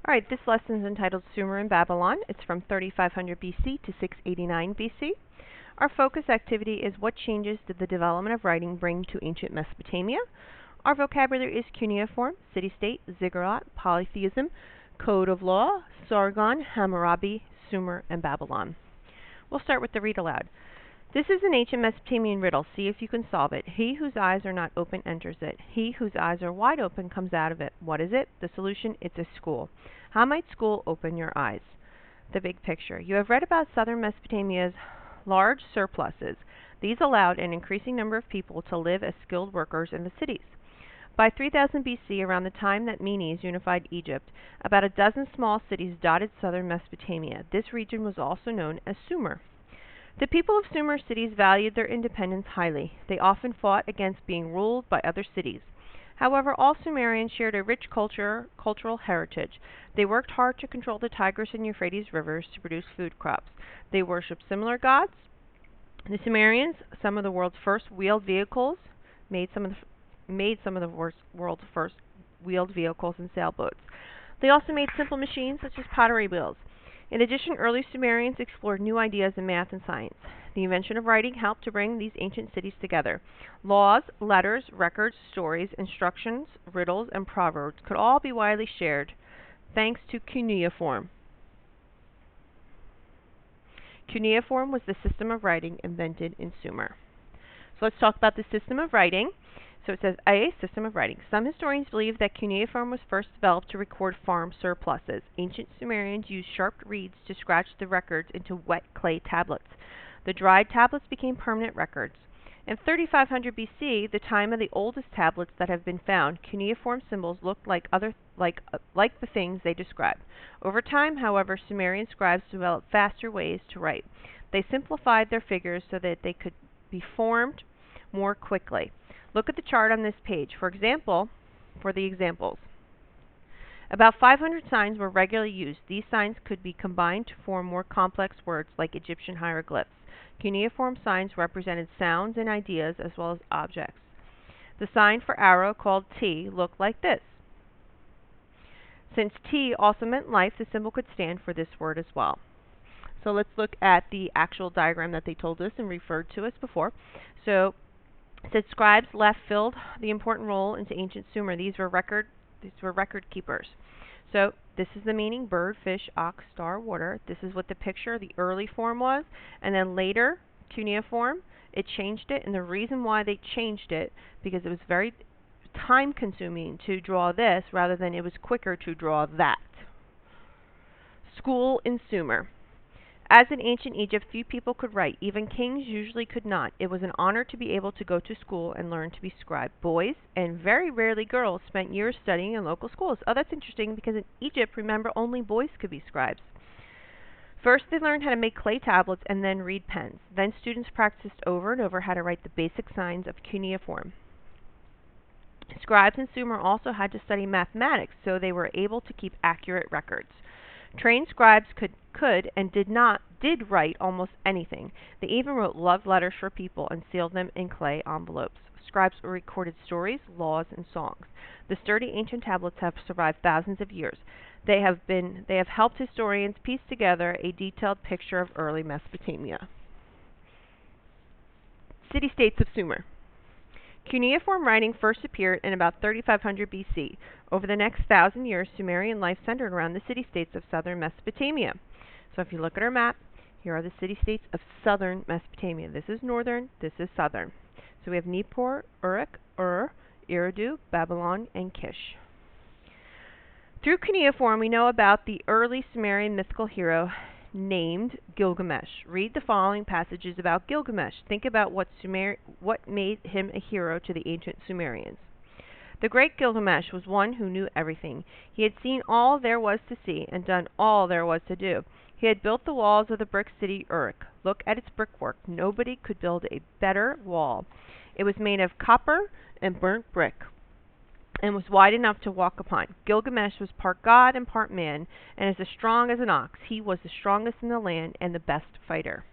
Alright, this lesson is entitled Sumer and Babylon. It's from 3500 BC to 689 BC. Our focus activity is what changes did the development of writing bring to ancient Mesopotamia? Our vocabulary is cuneiform, city-state, ziggurat, polytheism, code of law, Sargon, Hammurabi, Sumer, and Babylon. We'll start with the read aloud. This is an ancient Mesopotamian riddle. See if you can solve it. He whose eyes are not open enters it. He whose eyes are wide open comes out of it. What is it? The solution, it's a school. How might school open your eyes? The big picture. You have read about southern Mesopotamia's large surpluses. These allowed an increasing number of people to live as skilled workers in the cities. By 3000 BC, around the time that Menes unified Egypt, about a dozen small cities dotted southern Mesopotamia. This region was also known as Sumer. The people of Sumer cities valued their independence highly. They often fought against being ruled by other cities. However, all Sumerians shared a rich cultural heritage. They worked hard to control the Tigris and Euphrates rivers to produce food crops. They worshipped similar gods. The Sumerians, some of the world's first wheeled vehicles, made some of the world's first wheeled vehicles and sailboats. They also made simple machines such as pottery wheels. In addition, early Sumerians explored new ideas in math and science. The invention of writing helped to bring these ancient cities together. Laws, letters, records, stories, instructions, riddles, and proverbs could all be widely shared thanks to cuneiform. Cuneiform was the system of writing invented in Sumer. So let's talk about the system of writing. So it says, A, system of writing. Some historians believe that cuneiform was first developed to record farm surpluses. Ancient Sumerians used sharp reeds to scratch the records into wet clay tablets. The dried tablets became permanent records. In 3500 BC, the time of the oldest tablets that have been found, cuneiform symbols looked like the things they described. Over time, however, Sumerian scribes developed faster ways to write. They simplified their figures so that they could be formed more quickly. Look at the chart on this page. For the examples. About 500 signs were regularly used. These signs could be combined to form more complex words like Egyptian hieroglyphs. Cuneiform signs represented sounds and ideas as well as objects. The sign for arrow, called T, looked like this. Since T also meant life, the symbol could stand for this word as well. So let's look at the actual diagram that they told us and referred to us before. So it said scribes filled the important role into ancient Sumer. These were record keepers. So this is the meaning: bird, fish, ox, star, water. This is what the picture, the early form was, and then later cuneiform, it changed it. And the reason why they changed it, because it was very time consuming to draw this rather than it was quicker to draw that. School in Sumer. As in ancient Egypt, few people could write. Even kings usually could not. It was an honor to be able to go to school and learn to be scribe. Boys, and very rarely girls, spent years studying in local schools. Oh, that's interesting, because in Egypt, remember, only boys could be scribes. First, they learned how to make clay tablets and then read pens. Then students practiced over and over how to write the basic signs of cuneiform. Scribes in Sumer also had to study mathematics, so they were able to keep accurate records. Trained scribes did write almost anything. They even wrote love letters for people and sealed them in clay envelopes. Scribes recorded stories, laws, and songs. The sturdy ancient tablets have survived thousands of years. They have helped historians piece together a detailed picture of early Mesopotamia. City-states of Sumer. Cuneiform writing first appeared in about 3500 BC. Over the next 1,000 years, Sumerian life centered around the city-states of southern Mesopotamia. So if you look at our map, here are the city-states of southern Mesopotamia. This is northern, this is southern. So we have Nippur, Uruk, Eridu, Babylon, and Kish. Through cuneiform, we know about the early Sumerian mythical hero named Gilgamesh. Read the following passages about Gilgamesh. Think about what made him a hero to the ancient Sumerians. The great Gilgamesh was one who knew everything. He had seen all there was to see and done all there was to do. He had built the walls of the brick city Uruk. Look at its brickwork. Nobody could build a better wall. It was made of copper and burnt brick, and was wide enough to walk upon. Gilgamesh was part god and part man, and as strong as an ox. He was the strongest in the land and the best fighter.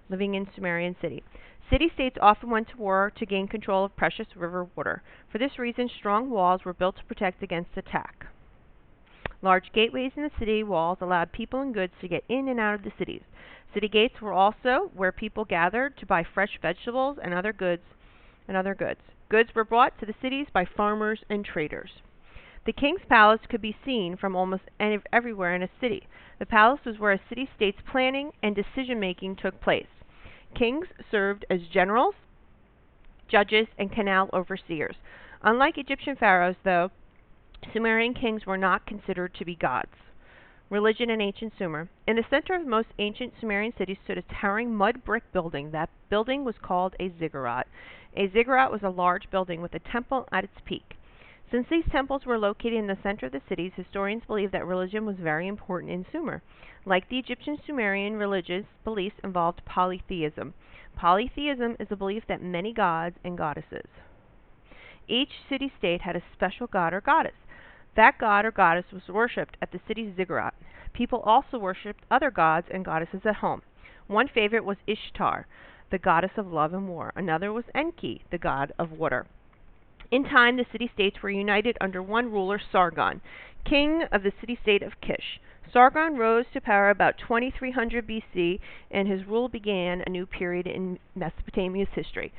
Living in Sumerian city. City-states often went to war to gain control of precious river water. For this reason, strong walls were built to protect against attack. Large gateways in the city walls allowed people and goods to get in and out of the cities. City gates were also where people gathered to buy fresh vegetables and other goods. Goods were brought to the cities by farmers and traders. The king's palace could be seen from almost everywhere in a city. The palace was where a city-state's planning and decision-making took place. Kings served as generals, judges, and canal overseers. Unlike Egyptian pharaohs, though, Sumerian kings were not considered to be gods. Religion in ancient Sumer. In the center of most ancient Sumerian cities stood a towering mud brick building. That building was called a ziggurat. A ziggurat was a large building with a temple at its peak. Since these temples were located in the center of the cities, historians believe that religion was very important in Sumer. Like the Egyptian, Sumerian religious beliefs involved polytheism. Polytheism is a belief that many gods and goddesses. Each city-state had a special god or goddess. That god or goddess was worshipped at the city's ziggurat. People also worshipped other gods and goddesses at home. One favorite was Ishtar, the goddess of love and war. Another was Enki, the god of water. In time, the city-states were united under one ruler, Sargon, king of the city-state of Kish. Sargon rose to power about 2300 BC, and his rule began a new period in Mesopotamia's history.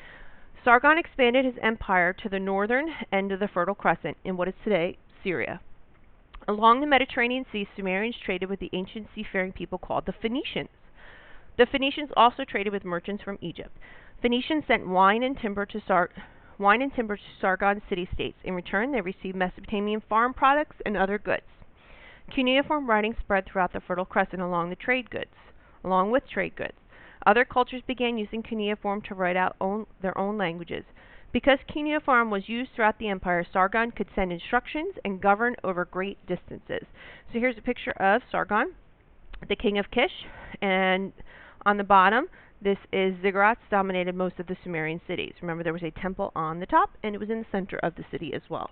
Sargon expanded his empire to the northern end of the Fertile Crescent in what is today Syria. Along the Mediterranean Sea, Sumerians traded with the ancient seafaring people called the Phoenicians. The Phoenicians also traded with merchants from Egypt. Phoenicians sent wine and timber to Sargon's city-states. In return, they received Mesopotamian farm products and other goods. Cuneiform writing spread throughout the Fertile Crescent along with trade goods. Other cultures began using cuneiform to write out their own languages. Because cuneiform was used throughout the empire, Sargon could send instructions and govern over great distances. So here's a picture of Sargon, the king of Kish, and on the bottom, this is ziggurats dominated most of the Sumerian cities. Remember, there was a temple on the top, and it was in the center of the city as well.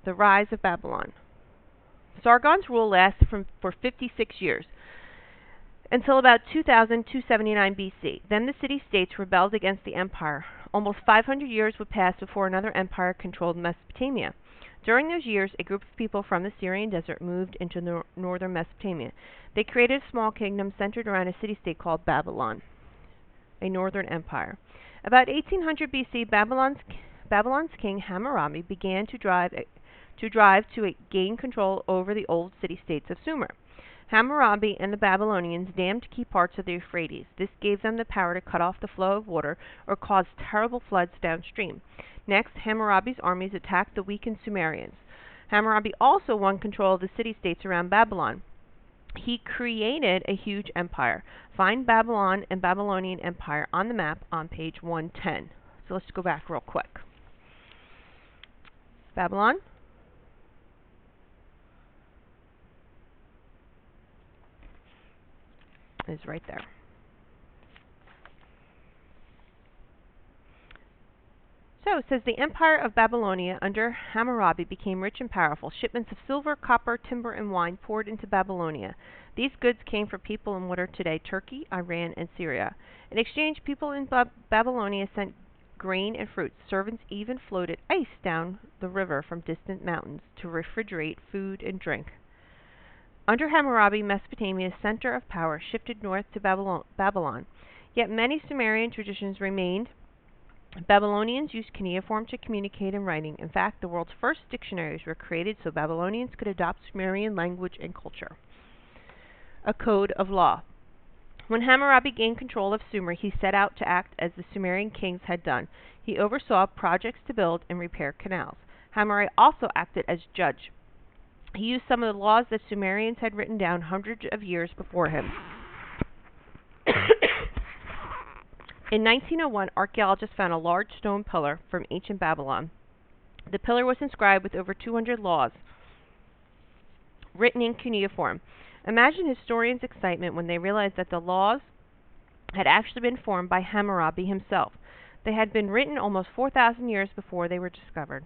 The rise of Babylon. Sargon's rule lasted for 56 years, until about 2279 BC. Then the city-states rebelled against the empire. Almost 500 years would pass before another empire controlled Mesopotamia. During those years, a group of people from the Syrian desert moved into northern Mesopotamia. They created a small kingdom centered around a city-state called Babylon, a northern empire. About 1800 BC, Babylon's king Hammurabi began to gain control over the old city-states of Sumer. Hammurabi and the Babylonians dammed key parts of the Euphrates. This gave them the power to cut off the flow of water or cause terrible floods downstream. Next, Hammurabi's armies attacked the weakened Sumerians. Hammurabi also won control of the city-states around Babylon. He created a huge empire. Find Babylon and Babylonian Empire on the map on page 110. So let's go back real quick. Babylon. Is right there. So it says the empire of Babylonia under Hammurabi became rich and powerful. Shipments of silver, copper, timber, and wine poured into Babylonia. These goods came from people in what are today Turkey, Iran, and Syria. In exchange, people in Babylonia sent grain and fruits. Servants even floated ice down the river from distant mountains to refrigerate food and drink. Under Hammurabi, Mesopotamia's center of power shifted north to Babylon. Yet many Sumerian traditions remained. Babylonians used cuneiform to communicate in writing. In fact, the world's first dictionaries were created so Babylonians could adopt Sumerian language and culture. A code of law. When Hammurabi gained control of Sumer, he set out to act as the Sumerian kings had done. He oversaw projects to build and repair canals. Hammurabi also acted as judge. He used some of the laws that Sumerians had written down hundreds of years before him. In 1901, archaeologists found a large stone pillar from ancient Babylon. The pillar was inscribed with over 200 laws, written in cuneiform. Imagine historians' excitement when they realized that the laws had actually been formed by Hammurabi himself. They had been written almost 4,000 years before they were discovered.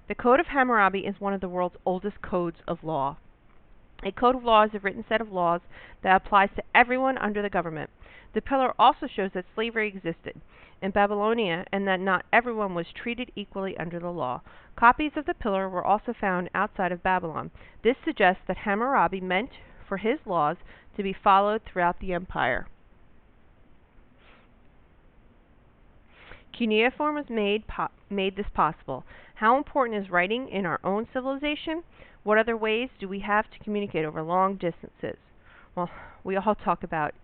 The Code of Hammurabi is one of the world's oldest codes of law. A code of law is a written set of laws that applies to everyone under the government. The pillar also shows that slavery existed in Babylonia and that not everyone was treated equally under the law. Copies of the pillar were also found outside of Babylon. This suggests that Hammurabi meant for his laws to be followed throughout the empire. Cuneiform was made this possible. How important is writing in our own civilization? What other ways do we have to communicate over long distances? Well, we all talk about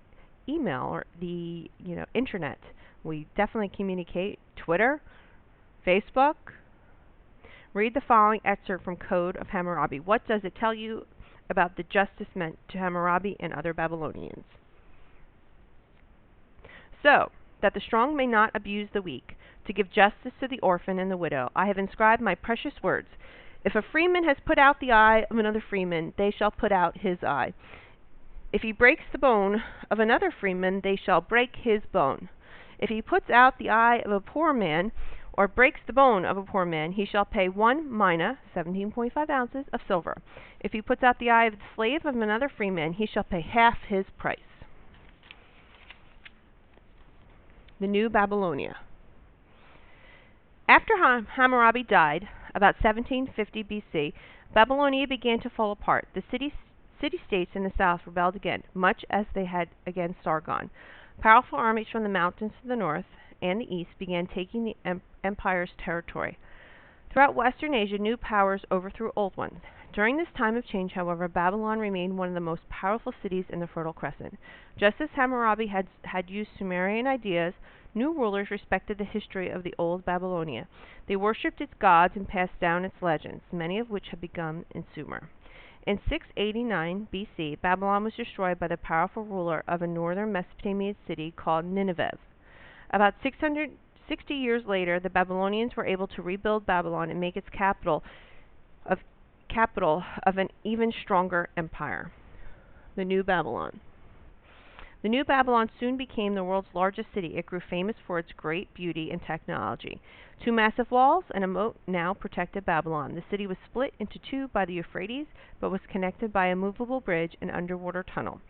email or the internet. We definitely communicate Twitter, Facebook. Read the following excerpt from Code of Hammurabi. What does it tell you about the justice meant to Hammurabi and other Babylonians? So, that the strong may not abuse the weak, to give justice to the orphan and the widow, I have inscribed my precious words. If a freeman has put out the eye of another freeman, they shall put out his eye. If he breaks the bone of another freeman, they shall break his bone. If he puts out the eye of a poor man, or breaks the bone of a poor man, he shall pay 1 mina, 17.5 ounces, of silver. If he puts out the eye of the slave of another freeman, he shall pay half his price. The New Babylonia. After Hammurabi died, about 1750 BC, Babylonia began to fall apart. The city-states in the south rebelled again, much as they had against Sargon. Powerful armies from the mountains to the north and the east began taking the empire's territory. Throughout Western Asia, new powers overthrew old ones. During this time of change, however, Babylon remained one of the most powerful cities in the Fertile Crescent. Just as Hammurabi had used Sumerian ideas, new rulers respected the history of the old Babylonia. They worshipped its gods and passed down its legends, many of which have begun in Sumer. In 689 BC, Babylon was destroyed by the powerful ruler of a northern Mesopotamian city called Nineveh. About 660 years later, the Babylonians were able to rebuild Babylon and make its capital of an even stronger empire. The New Babylon. The New Babylon soon became the world's largest city. It grew famous for its great beauty and technology. 2 massive walls and a moat now protected Babylon. The city was split into two by the Euphrates, but was connected by a movable bridge and underwater tunnel.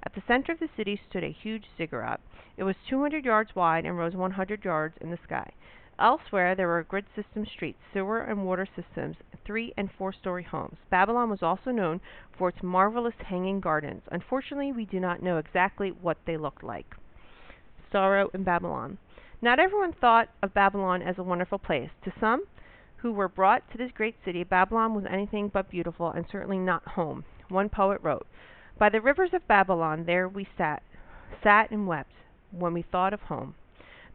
At the center of the city stood a huge ziggurat. It was 200 yards wide and rose 100 yards in the sky. Elsewhere, there were grid system streets, sewer and water systems, 3- and 4-story homes. Babylon was also known for its marvelous hanging gardens. Unfortunately, we do not know exactly what they looked like. Sorrow in Babylon. Not everyone thought of Babylon as a wonderful place. To some who were brought to this great city, Babylon was anything but beautiful and certainly not home. One poet wrote, "By the rivers of Babylon there we sat and wept when we thought of home."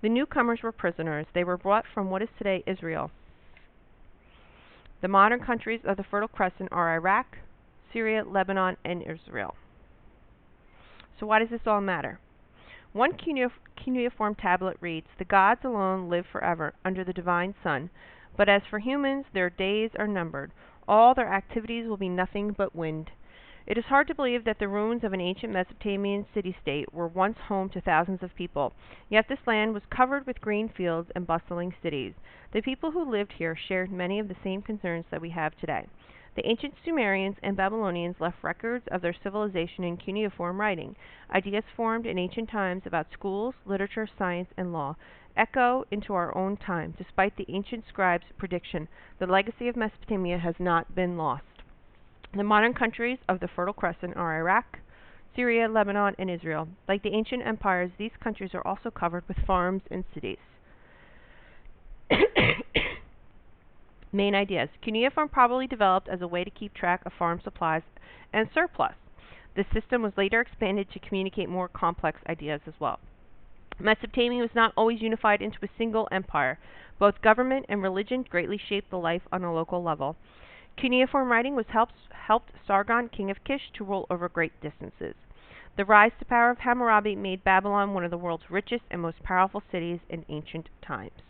The newcomers were prisoners. They were brought from what is today Israel. The modern countries of the Fertile Crescent are Iraq, Syria, Lebanon, and Israel. So why does this all matter? One cuneiform tablet reads, "The gods alone live forever under the divine sun, but as for humans, their days are numbered. All their activities will be nothing but wind." It is hard to believe that the ruins of an ancient Mesopotamian city-state were once home to thousands of people. Yet this land was covered with green fields and bustling cities. The people who lived here shared many of the same concerns that we have today. The ancient Sumerians and Babylonians left records of their civilization in cuneiform writing. Ideas formed in ancient times about schools, literature, science, and law echo into our own time. Despite the ancient scribes' prediction, the legacy of Mesopotamia has not been lost. The modern countries of the Fertile Crescent are Iraq, Syria, Lebanon, and Israel. Like the ancient empires, these countries are also covered with farms and cities. Main ideas. Cuneiform probably developed as a way to keep track of farm supplies and surplus. This system was later expanded to communicate more complex ideas as well. Mesopotamia was not always unified into a single empire. Both government and religion greatly shaped the life on a local level. Cuneiform writing was helped Sargon, king of Kish, to rule over great distances. The rise to power of Hammurabi made Babylon one of the world's richest and most powerful cities in ancient times.